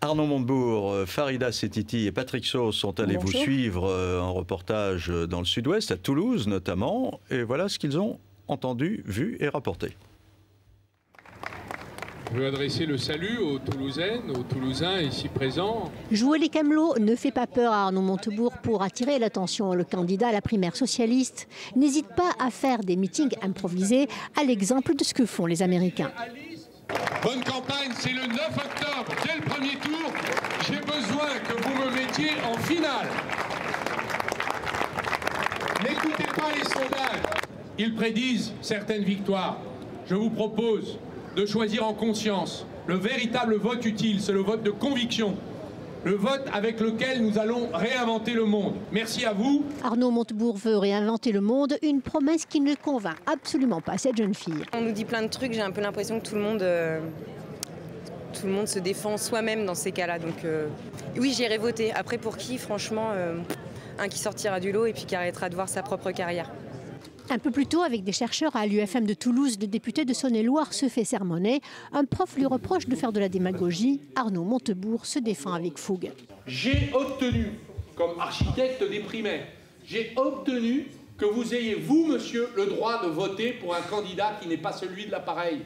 Arnaud Montebourg, Farida Setiti et Patrick Sauce sont allés vous suivre en reportage dans le sud-ouest, à Toulouse notamment, et voilà ce qu'ils ont entendu, vu et rapporté. Je veux adresser le salut aux Toulousaines, aux Toulousains ici présents. Jouer les camelots ne fait pas peur à Arnaud Montebourg. Pour attirer l'attention, le candidat à la primaire socialiste n'hésite pas à faire des meetings improvisés, à l'exemple de ce que font les Américains. Bonne campagne, c'est le 9 octobre, dès le premier tour. J'ai besoin que vous me mettiez en finale. N'écoutez pas les sondages. Ils prédisent certaines victoires. Je vous propose de choisir en conscience. Le véritable vote utile, c'est le vote de conviction. Le vote avec lequel nous allons réinventer le monde. Merci à vous. Arnaud Montebourg veut réinventer le monde, une promesse qui ne convainc absolument pas cette jeune fille. On nous dit plein de trucs, j'ai un peu l'impression que tout le monde se défend soi-même dans ces cas-là. Donc oui, j'irai voter. Après pour qui, franchement, un qui sortira du lot et puis qui arrêtera de voir sa propre carrière. Un peu plus tôt, avec des chercheurs à l'UFM de Toulouse, le député de Saône-et-Loire se fait sermonner. Un prof lui reproche de faire de la démagogie. Arnaud Montebourg se défend avec fougue. J'ai obtenu, comme architecte des primaires, j'ai obtenu que vous ayez, vous, monsieur, le droit de voter pour un candidat qui n'est pas celui de l'appareil.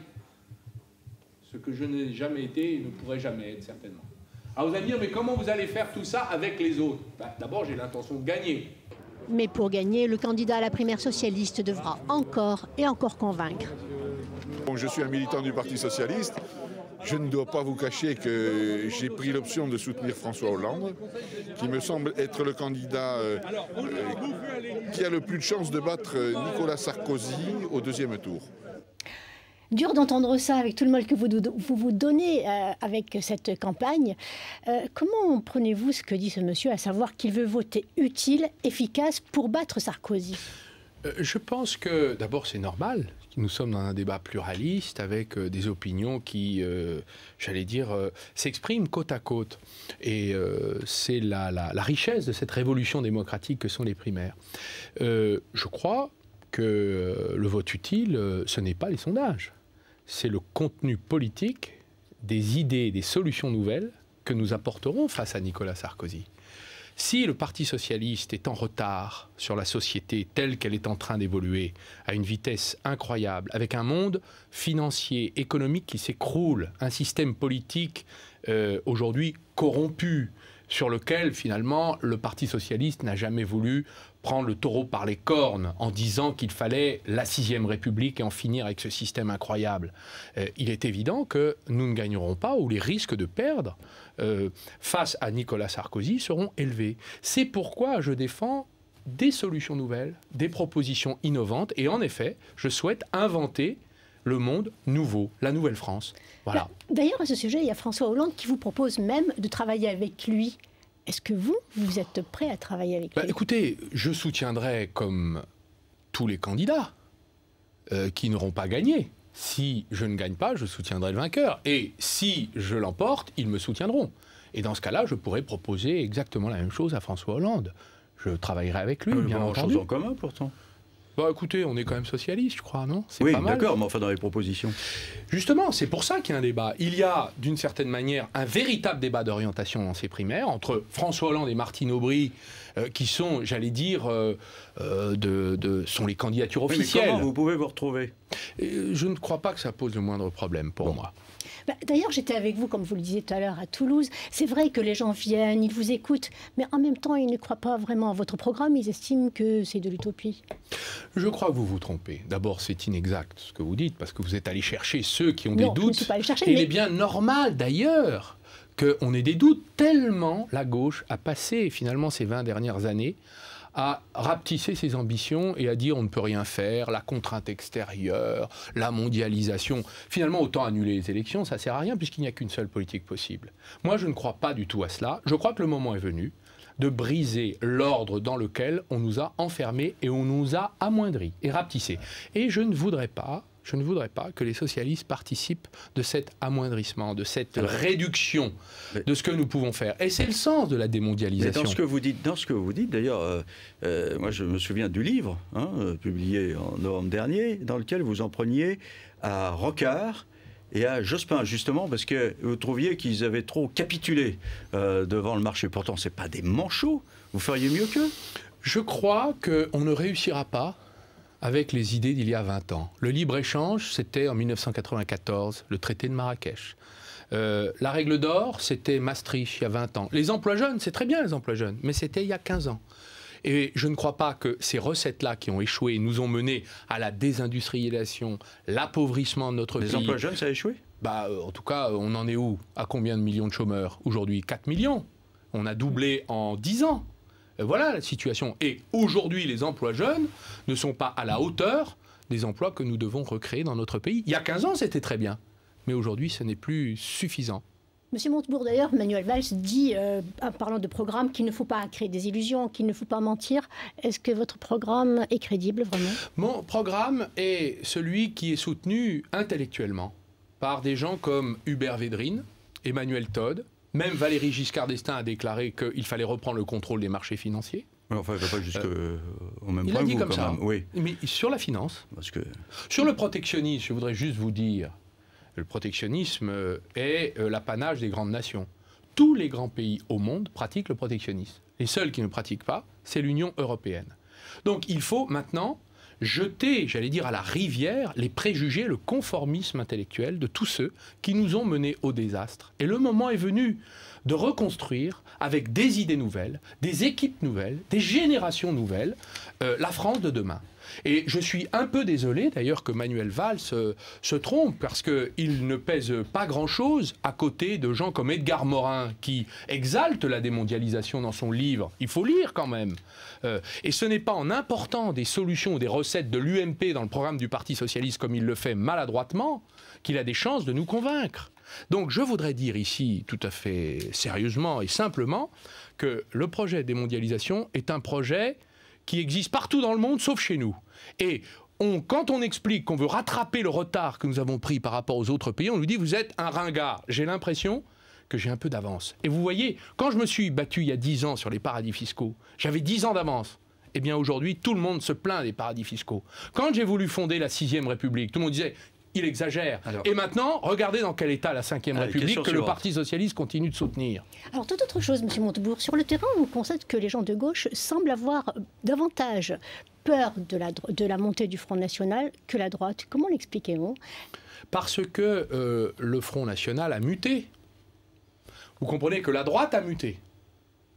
Ce que je n'ai jamais été et ne pourrai jamais être, certainement. Alors vous allez dire, mais comment vous allez faire tout ça avec les autres? D'abord, j'ai l'intention de gagner. Mais pour gagner, le candidat à la primaire socialiste devra encore et encore convaincre. Bon, je suis un militant du Parti socialiste. Je ne dois pas vous cacher que j'ai pris l'option de soutenir François Hollande, qui me semble être le candidat qui a le plus de chances de battre Nicolas Sarkozy au deuxième tour. Dur d'entendre ça avec tout le mal que vous donnez avec cette campagne. Comment prenez-vous ce que dit ce monsieur, à savoir qu'il veut voter utile, efficace pour battre Sarkozy? Je pense que d'abord c'est normal. Nous sommes dans un débat pluraliste avec des opinions qui, j'allais dire, s'expriment côte à côte. Et c'est la richesse de cette révolution démocratique que sont les primaires. Je crois que le vote utile, ce n'est pas les sondages. C'est le contenu politique des idées, des solutions nouvelles que nous apporterons face à Nicolas Sarkozy. Si le Parti socialiste est en retard sur la société telle qu'elle est en train d'évoluer, à une vitesse incroyable, avec un monde financier, économique qui s'écroule, un système politique aujourd'hui corrompu, sur lequel, finalement, le Parti socialiste n'a jamais voulu prendre le taureau par les cornes en disant qu'il fallait la 6e République et en finir avec ce système incroyable. Il est évident que nous ne gagnerons pas, ou les risques de perdre face à Nicolas Sarkozy seront élevés. C'est pourquoi je défends des solutions nouvelles, des propositions innovantes, et en effet, je souhaite inventer le monde nouveau, la nouvelle France. Voilà. D'ailleurs, à ce sujet, il y a François Hollande qui vous propose même de travailler avec lui. Est-ce que vous êtes prêt à travailler avec lui? Écoutez, je soutiendrai comme tous les candidats qui n'auront pas gagné. Si je ne gagne pas, je soutiendrai le vainqueur. Et si je l'emporte, ils me soutiendront. Et dans ce cas-là, je pourrais proposer exactement la même chose à François Hollande. Je travaillerai avec lui, bien entendu. Chose en commun, pourtant. Bah écoutez, on est quand même socialiste, je crois, non? Oui, d'accord, mais enfin dans les propositions. Justement, c'est pour ça qu'il y a un débat. Il y a, d'une certaine manière, un véritable débat d'orientation dans ces primaires entre François Hollande et Martine Aubry, qui sont, j'allais dire, sont les candidatures officielles. Mais comment vous pouvez vous retrouver? Je ne crois pas que ça pose le moindre problème pour moi. D'ailleurs, j'étais avec vous, comme vous le disiez tout à l'heure, à Toulouse. C'est vrai que les gens viennent, ils vous écoutent, mais en même temps, ils ne croient pas vraiment à votre programme. Ils estiment que c'est de l'utopie. Je crois que vous vous trompez. D'abord, c'est inexact ce que vous dites, parce que vous êtes allé chercher ceux qui ont des doutes. Je ne suis pas allé chercher, et il est bien normal, d'ailleurs, qu'on ait des doutes, tellement la gauche a passé, finalement, ces 20 dernières années à rapetisser ses ambitions et à dire on ne peut rien faire, la contrainte extérieure, la mondialisation. Finalement, autant annuler les élections, ça ne sert à rien puisqu'il n'y a qu'une seule politique possible. Moi, je ne crois pas du tout à cela. Je crois que le moment est venu de briser l'ordre dans lequel on nous a enfermés et on nous a amoindris et rapetissés. Et je ne voudrais pas que les socialistes participent de cet amoindrissement, de cette réduction de ce que nous pouvons faire. Et c'est le sens de la démondialisation. Mais dans ce que vous dites, d'ailleurs, moi je me souviens du livre, publié en novembre dernier, dans lequel vous en preniez à Rocard et à Jospin, justement, parce que vous trouviez qu'ils avaient trop capitulé devant le marché. Pourtant, ce n'est pas des manchots. Vous feriez mieux qu'eux? Je crois qu'on ne réussira pas avec les idées d'il y a 20 ans. Le libre-échange, c'était en 1994, le traité de Marrakech. La règle d'or, c'était Maastricht, il y a 20 ans. Les emplois jeunes, c'est très bien les emplois jeunes, mais c'était il y a 15 ans. Et je ne crois pas que ces recettes-là qui ont échoué nous ont mené à la désindustrialisation, l'appauvrissement de notre pays. Les emplois jeunes, ça a échoué? En tout cas, on en est où? À combien de millions de chômeurs aujourd'hui? 4 millions. On a doublé en 10 ans. Voilà la situation. Et aujourd'hui, les emplois jeunes ne sont pas à la hauteur des emplois que nous devons recréer dans notre pays. Il y a 15 ans, c'était très bien. Mais aujourd'hui, ce n'est plus suffisant. Monsieur Montebourg, d'ailleurs, Manuel Valls dit, en parlant de programme, qu'il ne faut pas créer des illusions, qu'il ne faut pas mentir. Est-ce que votre programme est crédible, vraiment? Mon programme est celui qui est soutenu intellectuellement par des gens comme Hubert Védrine, Emmanuel Todd. Même Valéry Giscard d'Estaing a déclaré qu'il fallait reprendre le contrôle des marchés financiers. Enfin, il ne va pas jusqu'au même point. Il a dit vous, comme ça. Même. Oui. Mais sur la finance, parce que... sur le protectionnisme, je voudrais juste vous dire, le protectionnisme est l'apanage des grandes nations. Tous les grands pays au monde pratiquent le protectionnisme. Les seuls qui ne pratiquent pas, c'est l'Union européenne. Donc il faut maintenant jeter, j'allais dire, à la rivière les préjugés, le conformisme intellectuel de tous ceux qui nous ont menés au désastre. Et le moment est venu de reconstruire avec des idées nouvelles, des équipes nouvelles, des générations nouvelles, la France de demain. Et je suis un peu désolé d'ailleurs que Manuel Valls se trompe, parce qu'il ne pèse pas grand-chose à côté de gens comme Edgar Morin, qui exalte la démondialisation dans son livre. Il faut lire quand même. Et ce n'est pas en important des solutions ou des recettes de l'UMP dans le programme du Parti Socialiste, comme il le fait maladroitement, qu'il a des chances de nous convaincre. Donc je voudrais dire ici, tout à fait sérieusement et simplement, que le projet de démondialisation est un projet qui existe partout dans le monde, sauf chez nous. Et quand on explique qu'on veut rattraper le retard que nous avons pris par rapport aux autres pays, on nous dit « vous êtes un ringard ». J'ai l'impression que j'ai un peu d'avance. Et vous voyez, quand je me suis battu il y a 10 ans sur les paradis fiscaux, j'avais 10 ans d'avance. Eh bien aujourd'hui, tout le monde se plaint des paradis fiscaux. Quand j'ai voulu fonder la 6e République, tout le monde disait « il exagère ». Et maintenant, regardez dans quel état la 5e République que le Parti Socialiste continue de soutenir. Alors, toute autre chose, M. Montebourg. Sur le terrain, on constate que les gens de gauche semblent avoir davantage peur de la montée du Front National que la droite. Comment l'expliquez-vous? Parce que le Front National a muté. Vous comprenez que la droite a muté.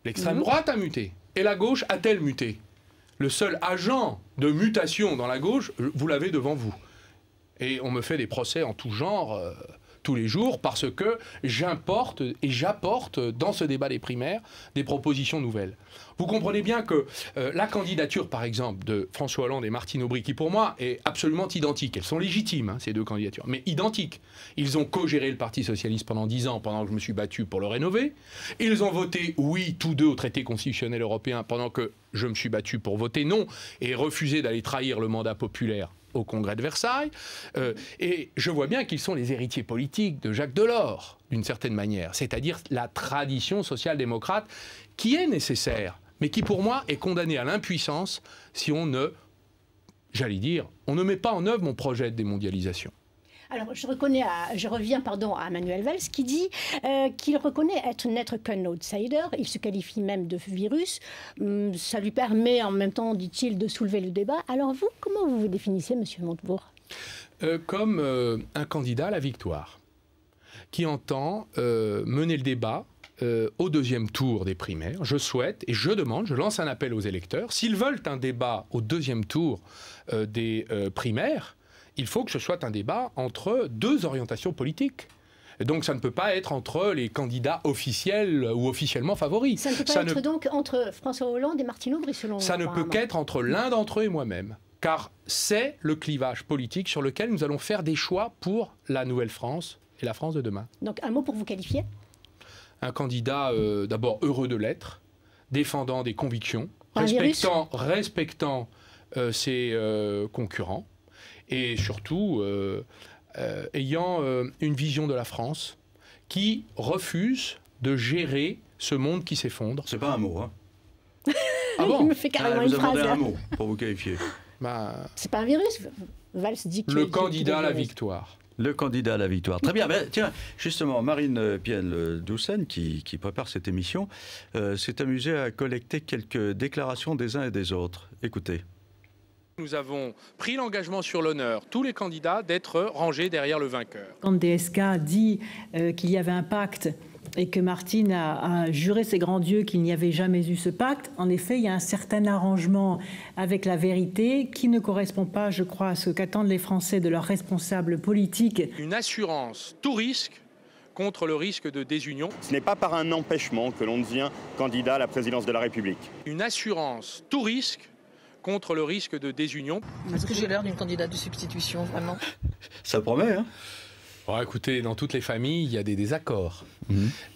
L'extrême droite a muté. Et la gauche a-t-elle muté? Le seul agent de mutation dans la gauche, vous l'avez devant vous. Et on me fait des procès en tout genre tous les jours parce que j'importe et j'apporte dans ce débat des primaires des propositions nouvelles. Vous comprenez bien que la candidature, par exemple, de François Hollande et Martine Aubry, qui pour moi est absolument identique, elles sont légitimes, hein, ces deux candidatures, mais identiques. Ils ont co-géré le Parti Socialiste pendant 10 ans, pendant que je me suis battu pour le rénover. Ils ont voté oui, tous deux, au traité constitutionnel européen, pendant que je me suis battu pour voter non et refuser d'aller trahir le mandat populaire au Congrès de Versailles, et je vois bien qu'ils sont les héritiers politiques de Jacques Delors, d'une certaine manière, c'est-à-dire la tradition social-démocrate qui est nécessaire, mais qui pour moi est condamnée à l'impuissance si on ne, j'allais dire, on ne met pas en œuvre mon projet de démondialisation. Alors, je reviens à Manuel Valls qui dit qu'il reconnaît n'être qu'un outsider. Il se qualifie même de virus. Ça lui permet en même temps, dit-il, de soulever le débat. Alors vous, comment vous vous définissez, Monsieur Montebourg? Comme un candidat à la victoire, qui entend mener le débat au deuxième tour des primaires. Je souhaite et je demande, je lance un appel aux électeurs, s'ils veulent un débat au deuxième tour des primaires, il faut que ce soit un débat entre deux orientations politiques. Donc ça ne peut pas être entre les candidats officiels ou officiellement favoris. Ça ne peut pas être donc entre François Hollande et Martine Aubry, selon vous? Ça ne peut qu'être entre l'un d'entre eux et moi-même. Car c'est le clivage politique sur lequel nous allons faire des choix pour la Nouvelle-France et la France de demain. Donc un mot pour vous qualifier? Un candidat d'abord heureux de l'être, défendant des convictions, respectant ses concurrents, et surtout ayant une vision de la France qui refuse de gérer ce monde qui s'effondre. C'est pas un mot, hein? Ah bon? Il me fait carrément une phrase. Vous avez un mot pour vous qualifier. C'est pas un virus. Valls dit que le candidat à la victoire. Le candidat à la victoire. Très bien. Ben, tiens, justement, Marine Pienne-Doucen, qui prépare cette émission, s'est amusée à collecter quelques déclarations des uns et des autres. Écoutez. Nous avons pris l'engagement sur l'honneur, tous les candidats, d'être rangés derrière le vainqueur. Quand DSK dit qu'il y avait un pacte et que Martine a juré ses grands dieux qu'il n'y avait jamais eu ce pacte, en effet, il y a un certain arrangement avec la vérité qui ne correspond pas, je crois, à ce qu'attendent les Français de leurs responsables politiques. Une assurance, tout risque, contre le risque de désunion. Ce n'est pas par un empêchement que l'on devient candidat à la présidence de la République. Une assurance, tout risque, contre le risque de désunion. Est-ce que j'ai l'air d'une candidate de substitution, vraiment? Ça promet, hein? Bon, écoutez, dans toutes les familles, il y a des désaccords.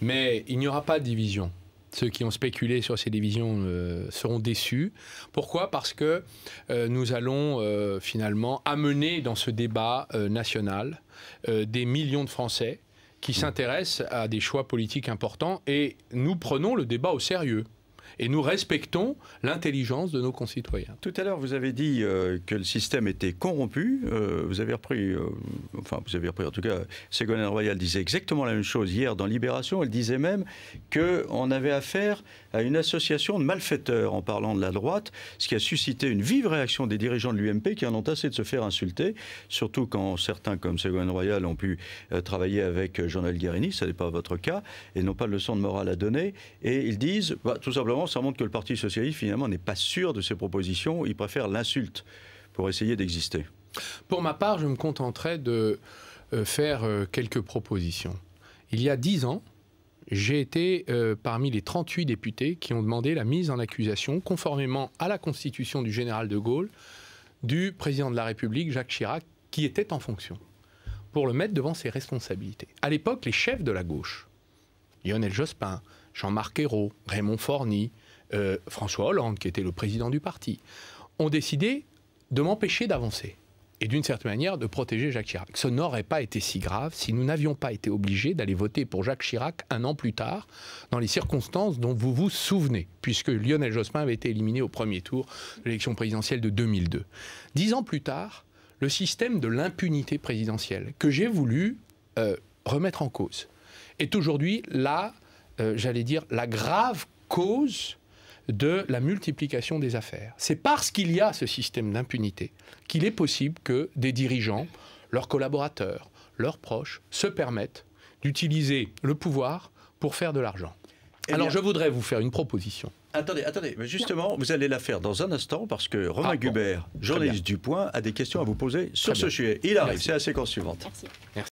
Mais il n'y aura pas de division. Ceux qui ont spéculé sur ces divisions seront déçus. Pourquoi? Parce que nous allons finalement amener dans ce débat national des millions de Français qui s'intéressent à des choix politiques importants et nous prenons le débat au sérieux. Et nous respectons l'intelligence de nos concitoyens. Tout à l'heure, vous avez dit que le système était corrompu. Vous avez repris, en tout cas, Ségolène Royal disait exactement la même chose hier dans Libération. Elle disait même qu'on avait affaire à une association de malfaiteurs en parlant de la droite, ce qui a suscité une vive réaction des dirigeants de l'UMP qui en ont assez de se faire insulter, surtout quand certains, comme Ségolène Royal, ont pu travailler avec Jean-Noël Guérini, ce n'est pas votre cas, et n'ont pas de leçon de morale à donner. Et ils disent, tout simplement, ça montre que le Parti socialiste, finalement, n'est pas sûr de ses propositions. Il préfère l'insulte pour essayer d'exister. Pour ma part, je me contenterai de faire quelques propositions. Il y a 10 ans, j'ai été parmi les 38 députés qui ont demandé la mise en accusation, conformément à la constitution du général de Gaulle, du président de la République, Jacques Chirac, qui était en fonction, pour le mettre devant ses responsabilités. À l'époque, les chefs de la gauche, Lionel Jospin, Jean-Marc Ayrault, Raymond Forny, François Hollande, qui était le président du parti, ont décidé de m'empêcher d'avancer et d'une certaine manière de protéger Jacques Chirac. Ce n'aurait pas été si grave si nous n'avions pas été obligés d'aller voter pour Jacques Chirac un an plus tard, dans les circonstances dont vous vous souvenez, puisque Lionel Jospin avait été éliminé au premier tour de l'élection présidentielle de 2002. 10 ans plus tard, le système de l'impunité présidentielle, que j'ai voulu remettre en cause, est aujourd'hui j'allais dire, la grave cause de la multiplication des affaires. C'est parce qu'il y a ce système d'impunité qu'il est possible que des dirigeants, leurs collaborateurs, leurs proches, se permettent d'utiliser le pouvoir pour faire de l'argent. Alors je voudrais vous faire une proposition. Attendez, mais justement, vous allez la faire dans un instant parce que Romain Gubert, journaliste du Point, a des questions à vous poser sur ce sujet. Il arrive, c'est la séquence suivante. Merci. Merci.